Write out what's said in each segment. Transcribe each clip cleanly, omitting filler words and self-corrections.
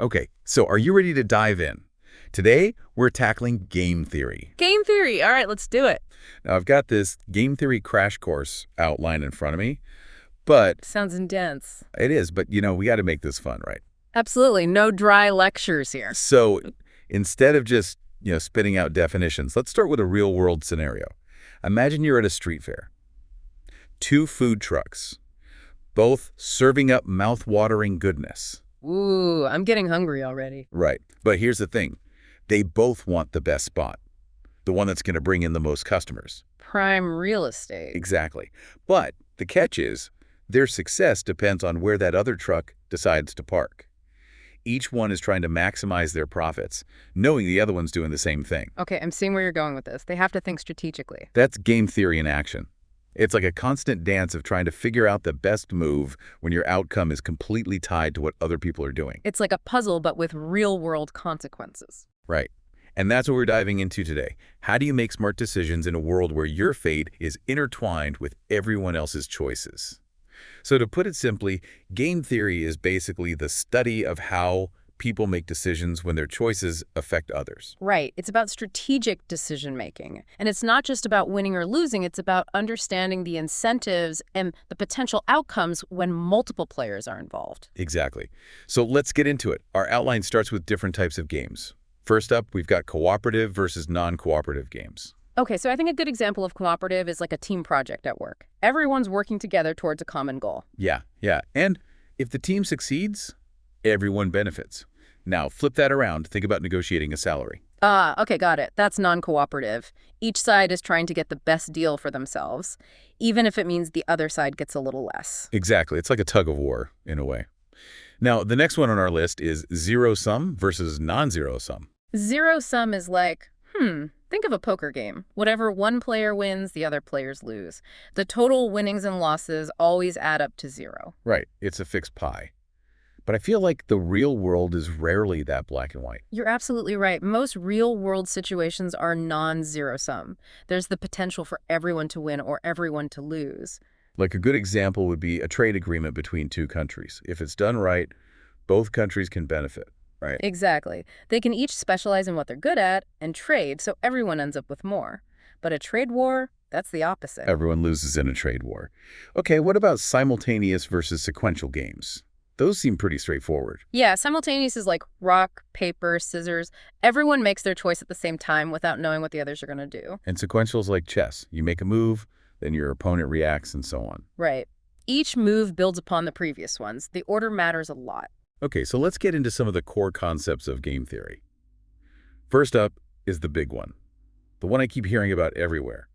Okay, so are you ready to dive in? Today, we're tackling game theory. Game theory. All right, let's do it. Now, I've got this game theory crash course outlined in front of me, but Sounds intense. it is, but we got to make this fun, right? Absolutely. No dry lectures here. So instead of just, spitting out definitions, let's start with a real-world scenario. Imagine you're at a street fair. Two food trucks, both serving up mouth-watering goodness. Ooh, I'm getting hungry already. Right. But here's the thing. They both want the best spot, the one that's going to bring in the most customers. Prime real estate. Exactly. But the catch is, their success depends on where that other truck decides to park. Each one is trying to maximize their profits, knowing the other one's doing the same thing. Okay, I'm seeing where you're going with this. They have to think strategically. That's game theory in action. It's like a constant dance of trying to figure out the best move when your outcome is completely tied to what other people are doing. It's like a puzzle, but with real-world consequences. Right. And that's what we're diving into today. How do you make smart decisions in a world where your fate is intertwined with everyone else's choices? So to put it simply, game theory is basically the study of how people make decisions when their choices affect others. Right. It's about strategic decision-making. And it's not just about winning or losing. It's about understanding the incentives and the potential outcomes when multiple players are involved. Exactly. So let's get into it. Our outline starts with different types of games. First up, we've got cooperative versus non-cooperative games. Okay, so I think a good example of cooperative is like a team project at work. Everyone's working together towards a common goal. Yeah. And if the team succeeds, everyone benefits. Now, flip that around. Think about negotiating a salary. Okay, got it. That's non-cooperative. Each side is trying to get the best deal for themselves, even if it means the other side gets a little less. Exactly. It's like a tug of war, in a way. Now, the next one on our list is zero-sum versus non-zero-sum. Zero-sum is like, think of a poker game. Whatever one player wins, the other players lose. The total winnings and losses always add up to zero. Right. It's a fixed pie. But I feel like the real world is rarely that black and white. You're absolutely right. Most real-world situations are non-zero-sum. There's the potential for everyone to win or everyone to lose. Like a good example would be a trade agreement between two countries. If it's done right, both countries can benefit, right? Exactly. They can each specialize in what they're good at and trade, so everyone ends up with more. But a trade war, that's the opposite. Everyone loses in a trade war. Okay, what about simultaneous versus sequential games? Those seem pretty straightforward. Yeah, simultaneous is like rock, paper, scissors. Everyone makes their choice at the same time without knowing what the others are going to do. And sequential is like chess. You make a move, then your opponent reacts, and so on. Right. Each move builds upon the previous ones. The order matters a lot. Okay, so let's get into some of the core concepts of game theory. First up is the big one, the one I keep hearing about everywhere,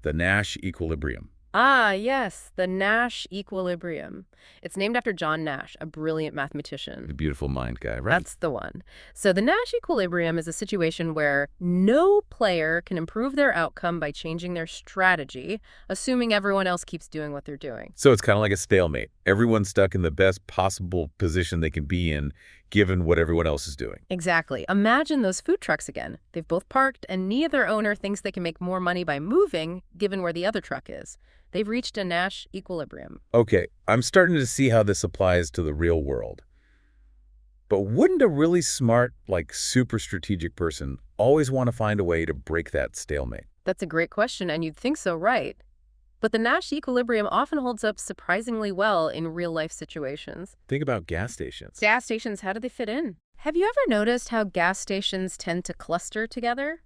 the Nash Equilibrium. Ah, yes, the Nash Equilibrium. It's named after John Nash, a brilliant The mathematician. beautiful mind guy, right? That's the one. So the Nash Equilibrium is a situation where no player can improve their outcome by changing their strategy, assuming everyone else keeps doing what they're doing. So it's kind of like a stalemate. Everyone's stuck in the best possible position they can be in, given what everyone else is doing. Exactly. Imagine those food trucks again. They've both parked, and neither owner thinks they can make more money by moving, given where the other truck is. They've reached a Nash equilibrium. Okay, I'm starting to see how this applies to the real world. But wouldn't a really smart, super strategic person always want to find a way to break that stalemate? That's a great question, and you'd think so, right? But the Nash equilibrium often holds up surprisingly well in real-life situations. Think about gas stations. Gas stations, how do they fit in? Have you ever noticed how gas stations tend to cluster together?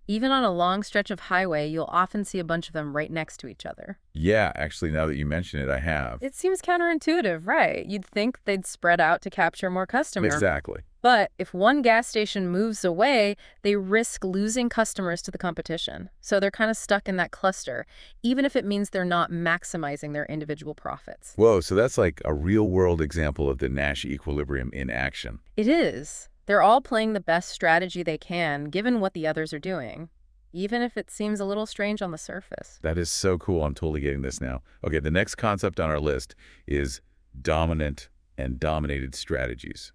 Even on a long stretch of highway, you'll often see a bunch of them right next to each other. Yeah, actually, now that you mention it, I have. It seems counterintuitive, right? You'd think they'd spread out to capture more customers. Exactly. But if one gas station moves away, they risk losing customers to the competition. So they're kind of stuck in that cluster, even if it means they're not maximizing their individual profits. Whoa, so that's like a real-world example of the Nash equilibrium in action. It is. They're all playing the best strategy they can, given what the others are doing, even if it seems a little strange on the surface. That is so cool. I'm totally getting this now. Okay, the next concept on our list is dominant and dominated strategies.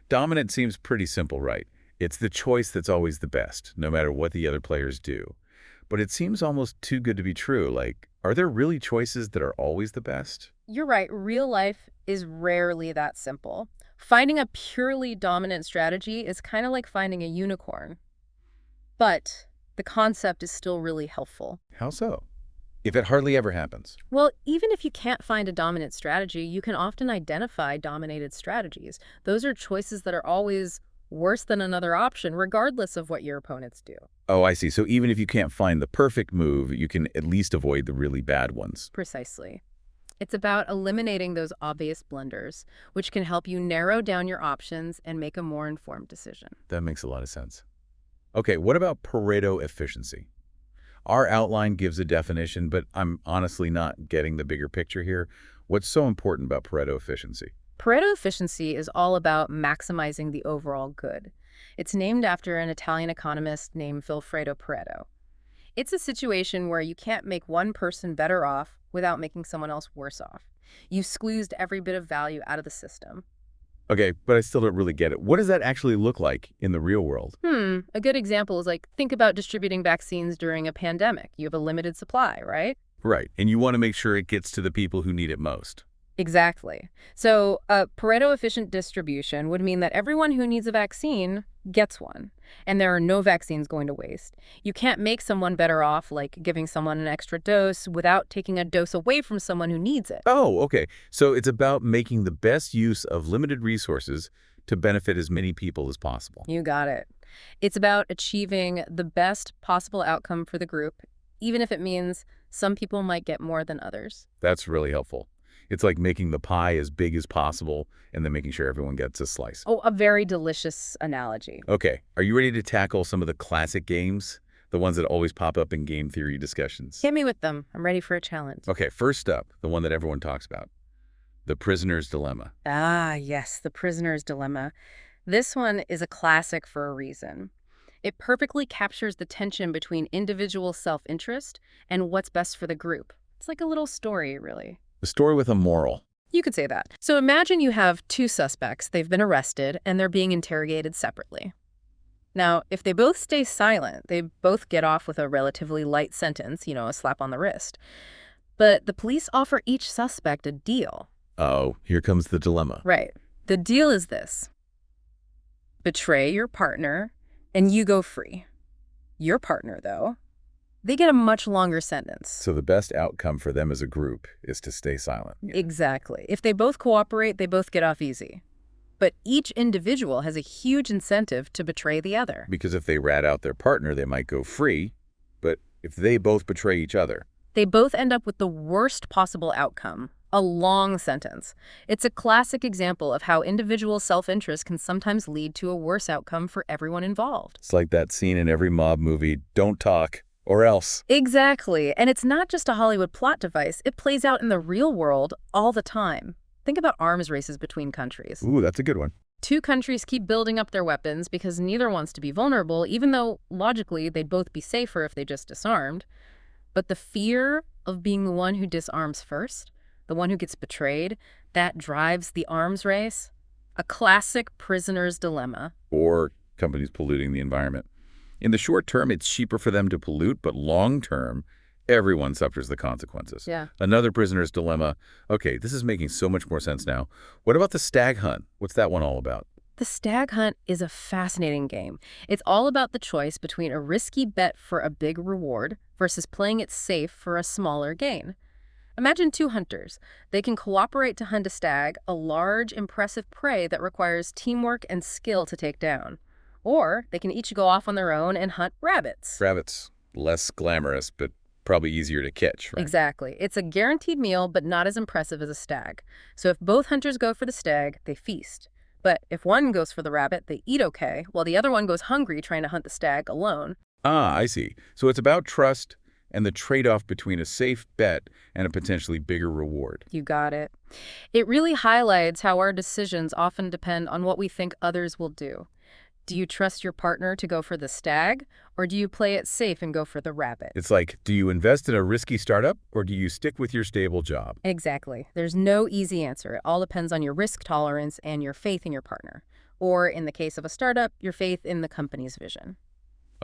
Dominant seems pretty simple, right? It's the choice that's always the best, no matter what the other players do. But it seems almost too good to be true. Are there really choices that are always the best? You're right. Real life is rarely that simple. Finding a purely dominant strategy is kind of like finding a unicorn. But the concept is still really helpful. How so? If it hardly ever happens. Well, even if you can't find a dominant strategy, you can often identify dominated strategies. Those are choices that are always worse than another option, regardless of what your opponents do. Oh, I see. So even if you can't find the perfect move, you can at least avoid the really bad ones. Precisely. It's about eliminating those obvious blunders, which can help you narrow down your options and make a more informed decision. That makes a lot of sense. Okay, what about Pareto efficiency? Our outline gives a definition, but I'm honestly not getting the bigger picture here. What's so important about Pareto efficiency? Pareto efficiency is all about maximizing the overall good. It's named after an Italian economist named Vilfredo Pareto. It's a situation where you can't make one person better off without making someone else worse off. You've squeezed every bit of value out of the system. Okay, but I still don't really get it. What does that actually look like in the real world? A good example is like, think about distributing vaccines during a pandemic. You have a limited supply, right? Right, and you want to make sure it gets to the people who need it most. Exactly. So a Pareto-efficient distribution would mean that everyone who needs a vaccine gets one, and there are no vaccines going to waste. You can't make someone better off, like giving someone an extra dose, without taking a dose away from someone who needs it. Oh, okay. So it's about making the best use of limited resources to benefit as many people as possible. You got it. It's about achieving the best possible outcome for the group, even if it means some people might get more than others. That's really helpful. It's like making the pie as big as possible and then making sure everyone gets a slice. Oh, a very delicious analogy. Okay, are you ready to tackle some of the classic games? The ones that always pop up in game theory discussions? Hit me with them. I'm ready for a challenge. Okay, first up, the one that everyone talks about, the prisoner's dilemma. Ah, yes, the prisoner's dilemma. This one is a classic for a reason. It perfectly captures the tension between individual self-interest and what's best for the group. It's like a little story, really. The story with a moral. You could say that. So imagine you have two suspects. They've been arrested, and they're being interrogated separately. Now, if they both stay silent, they both get off with a relatively light sentence, a slap on the wrist. But the police offer each suspect a deal. Oh, here comes the dilemma. Right. The deal is this. Betray your partner, and you go free. Your partner, though, they get a much longer sentence. So the best outcome for them as a group is to stay silent. Exactly. If they both cooperate, they both get off easy. But each individual has a huge incentive to betray the other. Because if they rat out their partner, they might go free. But if they both betray each other, they both end up with the worst possible outcome, a long sentence. It's a classic example of how individual self-interest can sometimes lead to a worse outcome for everyone involved. it's like that scene in every mob movie, don't talk, or else. Exactly. And it's not just a Hollywood plot device. It plays out in the real world all the time. Think about arms races between countries. Ooh, that's a good one. Two countries keep building up their weapons because neither wants to be vulnerable, even though, logically, they'd both be safer if they just disarmed. But the fear of being the one who disarms first, the one who gets betrayed, that drives the arms race. A classic prisoner's dilemma. Or companies polluting the environment. In the short term, it's cheaper for them to pollute, but long term, everyone suffers the consequences. Yeah. Another prisoner's dilemma. Okay, this is making so much more sense now. What about the stag hunt? What's that one all about? The stag hunt is a fascinating game. It's all about the choice between a risky bet for a big reward versus playing it safe for a smaller gain. Imagine two hunters. They can cooperate to hunt a stag, a large, impressive prey that requires teamwork and skill to take down. Or they can each go off on their own and hunt rabbits. Rabbits, less glamorous, but probably easier to catch, right? Exactly. It's a guaranteed meal, but not as impressive as a stag. So if both hunters go for the stag, they feast. But if one goes for the rabbit, they eat okay, while the other one goes hungry trying to hunt the stag alone. Ah, I see. So it's about trust and the trade-off between a safe bet and a potentially bigger reward. You got it. It really highlights how our decisions often depend on what we think others will do. Do you trust your partner to go for the stag, or do you play it safe and go for the rabbit? It's like, do you invest in a risky startup, or do you stick with your stable job? Exactly. There's no easy answer. It all depends on your risk tolerance and your faith in your partner. Or, in the case of a startup, your faith in the company's vision.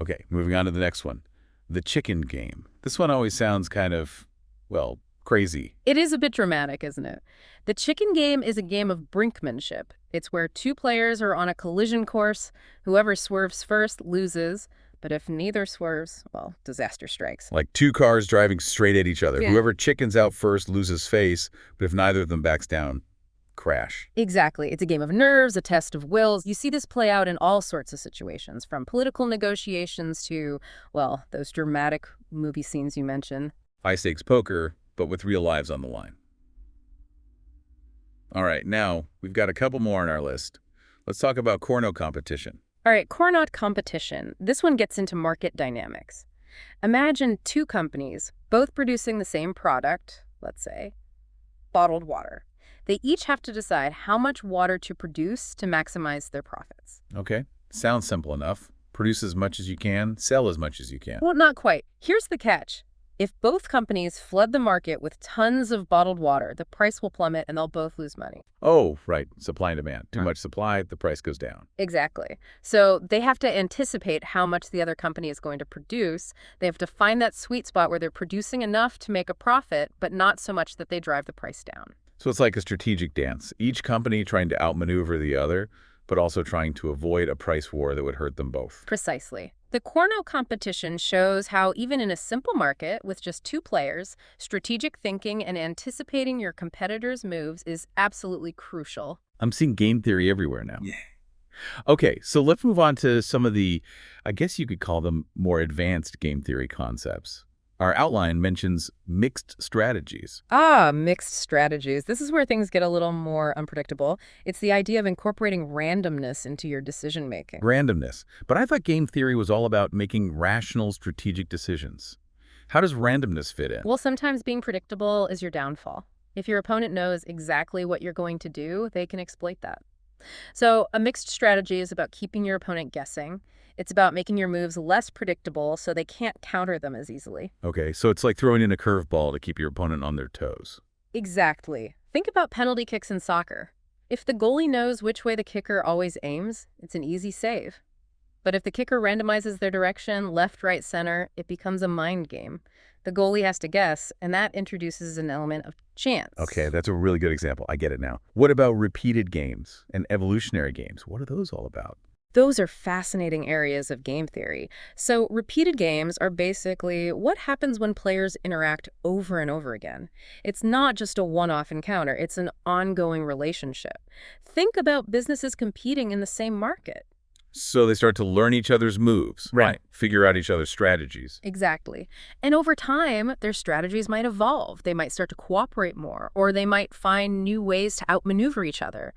Okay, moving on to the next one. The chicken game. This one always sounds kind of, well, Crazy. It is a bit dramatic, isn't it? The chicken game is a game of brinkmanship. It's where two players are on a collision course. Whoever swerves first loses, but if neither swerves, well, disaster strikes. Like two cars driving straight at each other. Yeah. Whoever chickens out first loses face, but if neither of them backs down, crash. Exactly. It's a game of nerves, a test of wills. You see this play out in all sorts of situations, from political negotiations to, well, those dramatic movie scenes you mentioned. High-stakes poker, but with real lives on the line. All right, now we've got a couple more on our list. Let's talk about Corno competition. All right, Coronat competition. This one gets into market dynamics. Imagine two companies, both producing the same product, let's say, bottled water. They each have to decide how much water to produce to maximize their profits. Okay, sounds simple enough. Produce as much as you can, sell as much as you can. Well, not quite. Here's the catch. If both companies flood the market with tons of bottled water, the price will plummet and they'll both lose money. Oh, right, supply and demand. Too much supply, the price goes down. Exactly. So they have to anticipate how much the other company is going to produce. They have to find that sweet spot where they're producing enough to make a profit, but not so much that they drive the price down. So it's like a strategic dance. Each company trying to outmaneuver the other, but also trying to avoid a price war that would hurt them both. Precisely. The Corno competition shows how even in a simple market with just two players, strategic thinking and anticipating your competitors' moves is absolutely crucial. I'm seeing game theory everywhere now. Yeah. Okay, so let's move on to some of the, I guess you could call them more advanced game theory concepts. Our outline mentions mixed strategies. Mixed strategies. This is where things get a little more unpredictable. It's the idea of incorporating randomness into your decision-making. Randomness. But I thought game theory was all about making rational strategic decisions. How does randomness fit in? Well, sometimes being predictable is your downfall. If your opponent knows exactly what you're going to do, they can exploit that. So a mixed strategy is about keeping your opponent guessing. It's about making your moves less predictable so they can't counter them as easily. Okay, so it's like throwing in a curveball to keep your opponent on their toes. Exactly. Think about penalty kicks in soccer. If the goalie knows which way the kicker always aims, it's an easy save. But if the kicker randomizes their direction, left, right, center, it becomes a mind game. The goalie has to guess, and that introduces an element of chance. Okay, that's a really good example. I get it now. What about repeated games and evolutionary games? What are those all about? Those are fascinating areas of game theory. So repeated games are basically what happens when players interact over and over again. It's not just a one-off encounter, it's an ongoing relationship. Think about businesses competing in the same market. So they start to learn each other's moves. Right. Figure out each other's strategies. Exactly. And over time, their strategies might evolve. They might start to cooperate more, or they might find new ways to outmaneuver each other.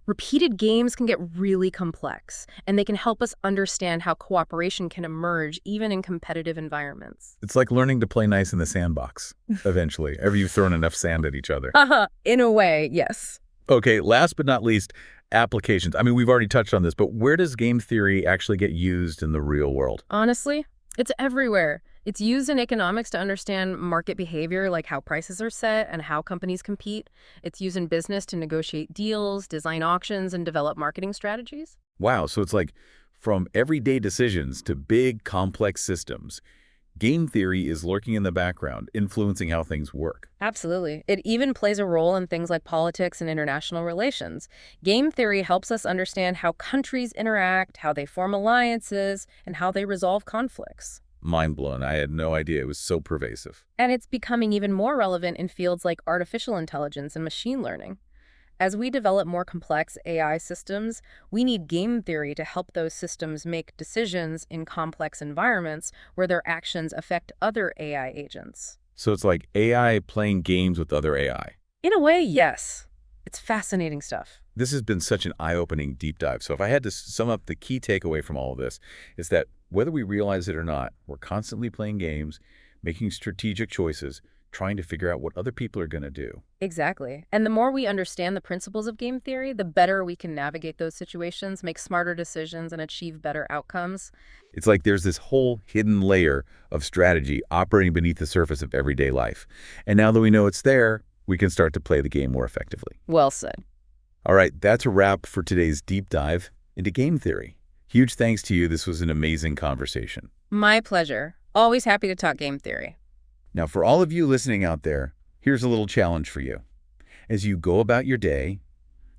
Repeated games can get really complex, and they can help us understand how cooperation can emerge even in competitive environments. It's like learning to play nice in the sandbox, eventually, ever you've thrown enough sand at each other. In a way, yes. Okay, last but not least, applications. I mean, we've already touched on this, but where does game theory actually get used in the real world? Honestly, it's everywhere. It's used in economics to understand market behavior, like how prices are set and how companies compete. It's used in business to negotiate deals, design auctions, and develop marketing strategies. Wow, so it's like from everyday decisions to big, complex systems, game theory is lurking in the background, influencing how things work. Absolutely. It even plays a role in things like politics and international relations. Game theory helps us understand how countries interact, how they form alliances, and how they resolve conflicts. Mind blown. I had no idea it was so pervasive. And it's becoming even more relevant in fields like artificial intelligence and machine learning. As we develop more complex AI systems, we need game theory to help those systems make decisions in complex environments where their actions affect other AI agents. So it's like AI playing games with other AI. In a way, yes. It's fascinating stuff. This has been such an eye-opening deep dive. So if I had to sum up the key takeaway from all of this, is that whether we realize it or not, we're constantly playing games, making strategic choices, trying to figure out what other people are going to do. Exactly. And the more we understand the principles of game theory, the better we can navigate those situations, make smarter decisions, and achieve better outcomes. It's like there's this whole hidden layer of strategy operating beneath the surface of everyday life. And now that we know it's there, we can start to play the game more effectively. Well said. All right, that's a wrap for today's deep dive into game theory. Huge thanks to you. This was an amazing conversation. My pleasure. Always happy to talk game theory. Now, for all of you listening out there, Here's a little challenge for you. As you go about your day,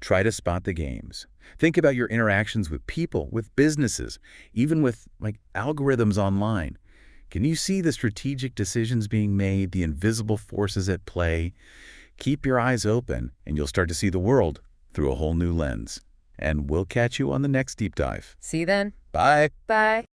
try to spot the games. Think about your interactions with people, with businesses, even with algorithms online. Can you see the strategic decisions being made, the invisible forces at play? Keep your eyes open, and you'll start to see the world through a whole new lens. And we'll catch you on the next deep dive. See you then. Bye. Bye.